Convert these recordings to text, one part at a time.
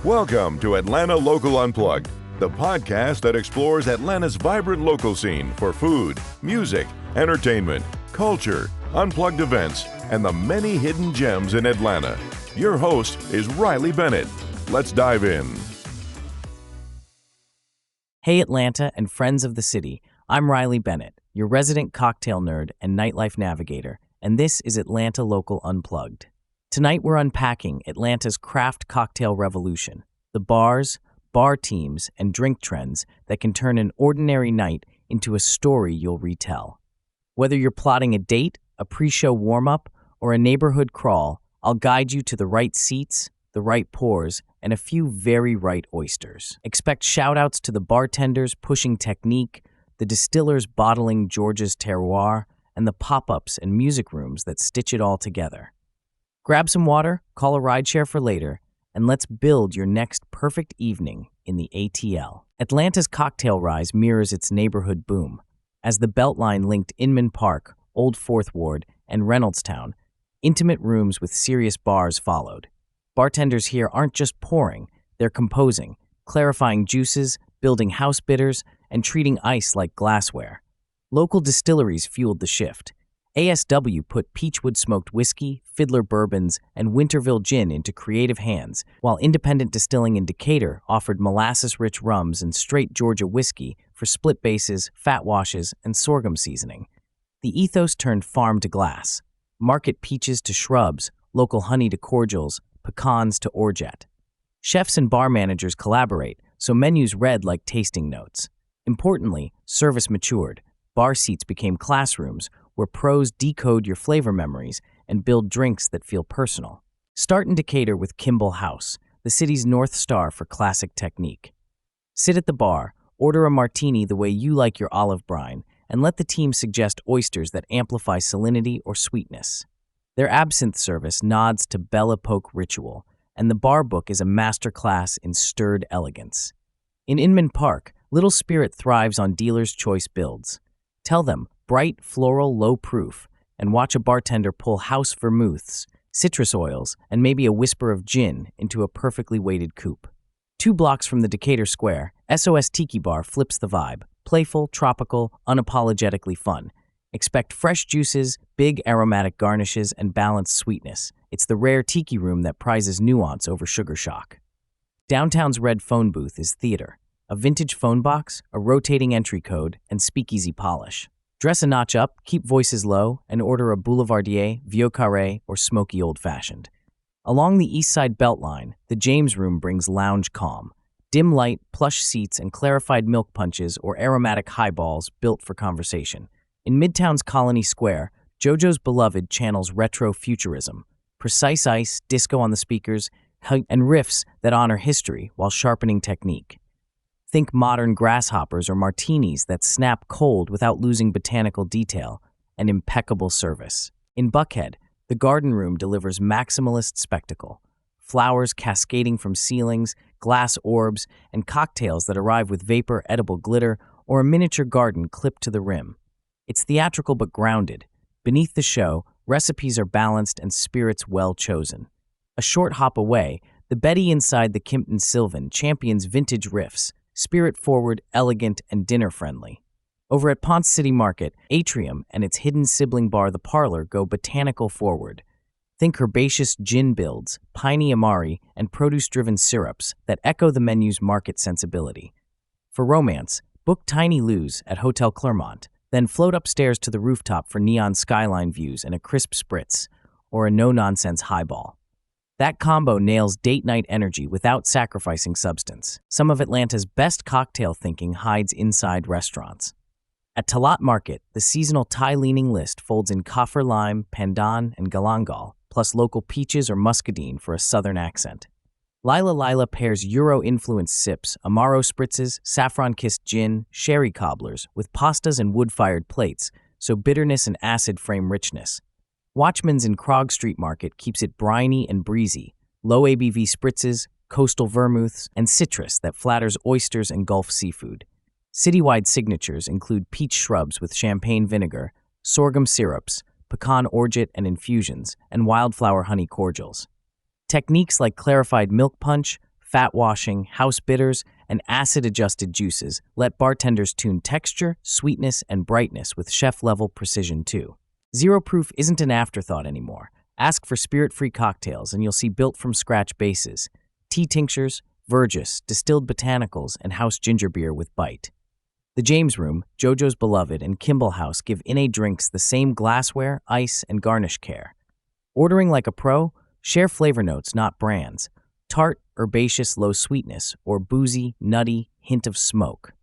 Welcome to Atlanta Local Unplugged, the podcast that explores Atlanta's vibrant local scene for food, music, entertainment, culture, unplugged events, and the many hidden gems in Atlanta. Your host is Riley Bennett. Let's dive in. Hey Atlanta and friends of the city, I'm Riley Bennett, your resident cocktail nerd and nightlife navigator, and this is Atlanta Local Unplugged. Tonight we're unpacking Atlanta's craft cocktail revolution, the bars, bar teams, and drink trends that can turn an ordinary night into a story you'll retell. Whether you're plotting a date, a pre-show warm-up, or a neighborhood crawl, I'll guide you to the right seats, the right pours, and a few very right oysters. Expect shout-outs to the bartenders pushing technique, the distillers bottling Georgia's terroir, and the pop-ups and music rooms that stitch it all together. Grab some water, call a rideshare for later, and let's build your next perfect evening in the ATL. Atlanta's cocktail rise mirrors its neighborhood boom. As the Beltline linked Inman Park, Old Fourth Ward, and Reynoldstown, intimate rooms with serious bars followed. Bartenders here aren't just pouring, they're composing, clarifying juices, building house bitters, and treating ice like glassware. Local distilleries fueled the shift. ASW put Peachwood smoked whiskey, Fiddler bourbons, and Winterville gin into creative hands, while independent distilling in Decatur offered molasses-rich rums and straight Georgia whiskey for split bases, fat washes, and sorghum seasoning. The ethos turned farm to glass, market peaches to shrubs, local honey to cordials, pecans to orgeat. Chefs and bar managers collaborate, so menus read like tasting notes. Importantly, service matured. Bar seats became classrooms, where pros decode your flavor memories and build drinks that feel personal. Start in Decatur with Kimball House, the city's North Star for classic technique. Sit at the bar, order a martini the way you like your olive brine, and let the team suggest oysters that amplify salinity or sweetness. Their absinthe service nods to Belle Epoque ritual, and the bar book is a masterclass in stirred elegance. In Inman Park, Little Spirit thrives on dealer's choice builds. Tell them, bright, floral, low proof, and watch a bartender pull house vermouths, citrus oils, and maybe a whisper of gin into a perfectly weighted coupe. 2 blocks from the Decatur Square, SOS Tiki Bar flips the vibe. Playful, tropical, unapologetically fun. Expect fresh juices, big aromatic garnishes, and balanced sweetness. It's the rare tiki room that prizes nuance over sugar shock. Downtown's red phone booth is theater. A vintage phone box, a rotating entry code, and speakeasy polish. Dress a notch up, keep voices low, and order a Boulevardier, Vieux Carré, or smoky old-fashioned. Along the East Side Beltline, the James Room brings lounge calm. Dim light, plush seats, and clarified milk punches or aromatic highballs built for conversation. In Midtown's Colony Square, JoJo's Beloved channels retro futurism. Precise ice, disco on the speakers, and riffs that honor history while sharpening technique. Think modern grasshoppers or martinis that snap cold without losing botanical detail and impeccable service. In Buckhead, the Garden Room delivers maximalist spectacle. Flowers cascading from ceilings, glass orbs, and cocktails that arrive with vapor, edible glitter, or a miniature garden clipped to the rim. It's theatrical but grounded. Beneath the show, recipes are balanced and spirits well chosen. A short hop away, the Betty inside the Kimpton Sylvan champions vintage riffs, spirit-forward, elegant, and dinner-friendly. Over at Ponce City Market, Atrium and its hidden sibling bar The Parlor go botanical forward. Think herbaceous gin builds, piney amari, and produce-driven syrups that echo the menu's market sensibility. For romance, book Tiny Lou's at Hotel Clermont, then float upstairs to the rooftop for neon skyline views and a crisp spritz, or a no-nonsense highball. That combo nails date night energy without sacrificing substance. Some of Atlanta's best cocktail thinking hides inside restaurants. At Talat Market, the seasonal Thai-leaning list folds in kaffir lime, pandan, and galangal, plus local peaches or muscadine for a southern accent. Lila pairs Euro-influenced sips, Amaro spritzes, saffron-kissed gin, sherry cobblers, with pastas and wood-fired plates, so bitterness and acid frame richness. Watchman's in Krog Street Market keeps it briny and breezy, low ABV spritzes, coastal vermouths, and citrus that flatters oysters and Gulf seafood. Citywide signatures include peach shrubs with champagne vinegar, sorghum syrups, pecan orgeat and infusions, and wildflower honey cordials. Techniques like clarified milk punch, fat washing, house bitters, and acid-adjusted juices let bartenders tune texture, sweetness, and brightness with chef-level precision too. Zero proof isn't an afterthought anymore. Ask for spirit-free cocktails and you'll see built-from-scratch bases, tea tinctures, verjuice, distilled botanicals, and house ginger beer with bite. The James Room, JoJo's Beloved, and Kimball House give In-A drinks the same glassware, ice, and garnish care. Ordering like a pro? Share flavor notes, not brands. Tart, herbaceous, low sweetness, or boozy, nutty, hint of smoke.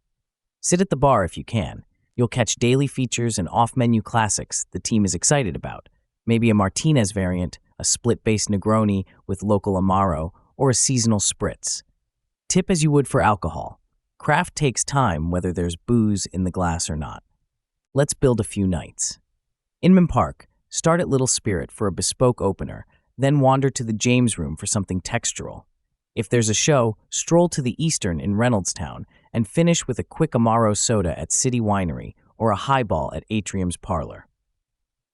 Sit at the bar if you can. You'll catch daily features and off-menu classics the team is excited about. Maybe a Martinez variant, a split-based Negroni with local Amaro, or a seasonal spritz. Tip as you would for alcohol. Craft takes time whether there's booze in the glass or not. Let's build a few nights. Inman Park, start at Little Spirit for a bespoke opener, then wander to the James Room for something textural. If there's a show, stroll to the Eastern in Reynoldstown and finish with a quick Amaro soda at City Winery or a highball at Atrium's Parlor.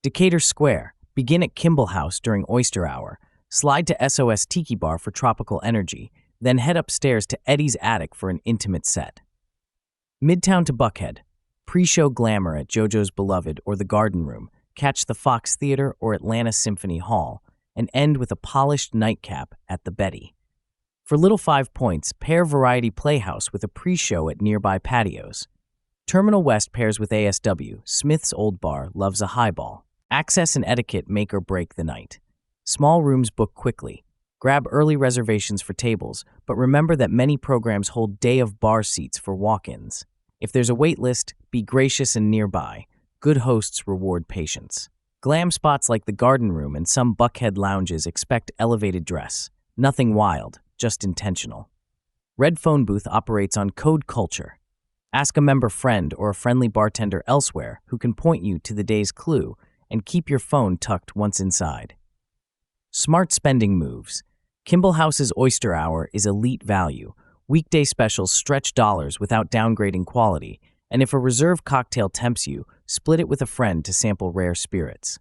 Decatur Square, begin at Kimball House during Oyster Hour, slide to SOS Tiki Bar for tropical energy, then head upstairs to Eddie's Attic for an intimate set. Midtown to Buckhead, pre-show glamour at JoJo's Beloved or the Garden Room, catch the Fox Theater or Atlanta Symphony Hall, and end with a polished nightcap at the Betty. For little 5 points, pair Variety Playhouse with a pre-show at nearby patios. Terminal West pairs with ASW, Smith's Old Bar loves a highball. Access and etiquette make or break the night. Small rooms book quickly. Grab early reservations for tables, but remember that many programs hold day-of-bar seats for walk-ins. If there's a wait list, be gracious and nearby. Good hosts reward patience. Glam spots like the Garden Room and some Buckhead lounges expect elevated dress. Nothing wild, just intentional. Red Phone Booth operates on code culture. Ask a member friend or a friendly bartender elsewhere who can point you to the day's clue and keep your phone tucked once inside. Smart spending moves. Kimball House's Oyster Hour is elite value. Weekday specials stretch dollars without downgrading quality, and if a reserve cocktail tempts you, split it with a friend to sample rare spirits.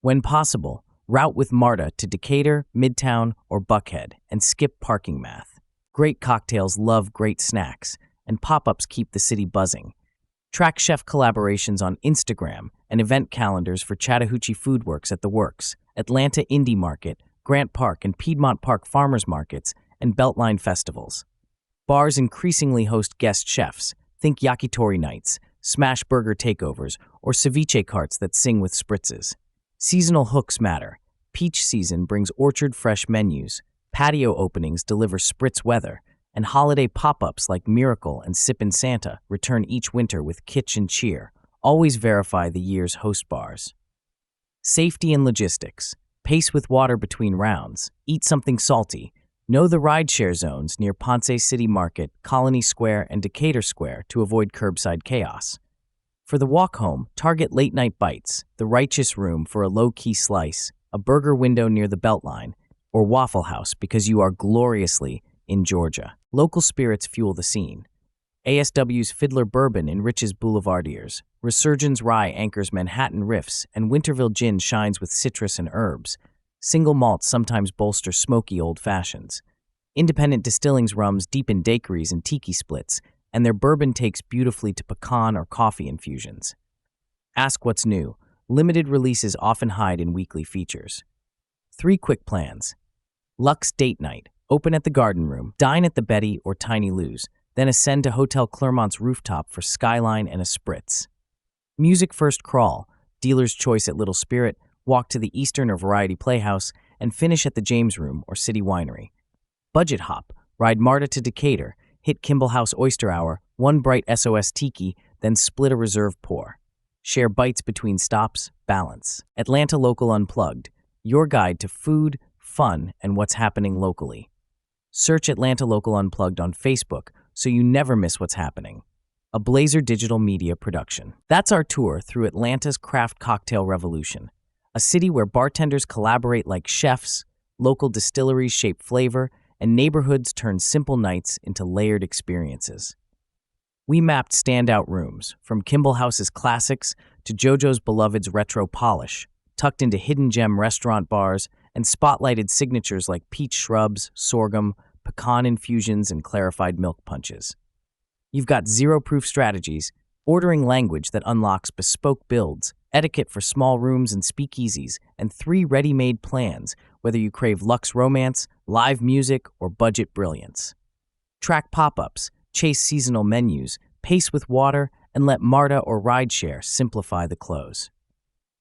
When possible, route with Marta to Decatur, Midtown, or Buckhead and skip parking math. Great cocktails love great snacks, and pop-ups keep the city buzzing. Track chef collaborations on Instagram and event calendars for Chattahoochee Foodworks at the Works, Atlanta Indie Market, Grant Park and Piedmont Park Farmers Markets, and Beltline festivals. Bars increasingly host guest chefs. Think yakitori nights, smash burger takeovers, or ceviche carts that sing with spritzes. Seasonal hooks matter. Peach season brings orchard-fresh menus, patio openings deliver spritz weather, and holiday pop-ups like Miracle and Sippin' Santa return each winter with kitsch and cheer. Always verify the year's host bars. Safety and logistics. Pace with water between rounds. Eat something salty. Know the rideshare zones near Ponce City Market, Colony Square, and Decatur Square to avoid curbside chaos. For the walk home, target late-night bites, the Righteous Room for a low-key slice, a burger window near the Beltline, or Waffle House because you are gloriously in Georgia. Local spirits fuel the scene. ASW's Fiddler Bourbon enriches Boulevardiers, Resurgence Rye anchors Manhattan riffs, and Winterville Gin shines with citrus and herbs. Single malts sometimes bolster smoky old fashions. Independent distillings rums deepen daiquiris and tiki splits, and their bourbon takes beautifully to pecan or coffee infusions. Ask what's new. Limited releases often hide in weekly features. 3 quick plans. Luxe Date Night. Open at the Garden Room, dine at the Betty or Tiny Lou's, then ascend to Hotel Clermont's rooftop for Skyline and a spritz. Music First Crawl, dealer's choice at Little Spirit, walk to the Eastern or Variety Playhouse, and finish at the James Room or City Winery. Budget Hop, ride Marta to Decatur, hit Kimball House Oyster Hour, one bright SOS Tiki, then split a reserve pour. Share bites between stops, balance. Atlanta Local Unplugged, your guide to food, fun, and what's happening locally. Search Atlanta Local Unplugged on Facebook so you never miss what's happening. A Blazer Digital Media production. That's our tour through Atlanta's craft cocktail revolution. A city where bartenders collaborate like chefs, local distilleries shape flavor, and neighborhoods turn simple nights into layered experiences. We mapped standout rooms, from Kimball House's classics to JoJo's Beloved's retro polish, tucked into hidden gem restaurant bars, and spotlighted signatures like peach shrubs, sorghum, pecan infusions, and clarified milk punches. You've got zero-proof strategies, ordering language that unlocks bespoke builds, etiquette for small rooms and speakeasies, and 3 ready-made plans, whether you crave luxe romance, live music, or budget brilliance. Track pop-ups, chase seasonal menus, pace with water, and let MARTA or rideshare simplify the close.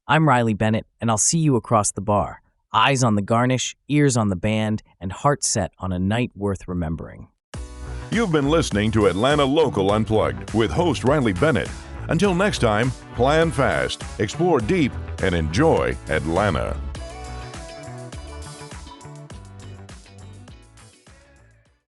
I'm Riley Bennett, and I'll see you across the bar. Eyes on the garnish, ears on the band, and heart set on a night worth remembering. You've been listening to Atlanta Local Unplugged with host Riley Bennett. Until next time, plan fast, explore deep, and enjoy Atlanta.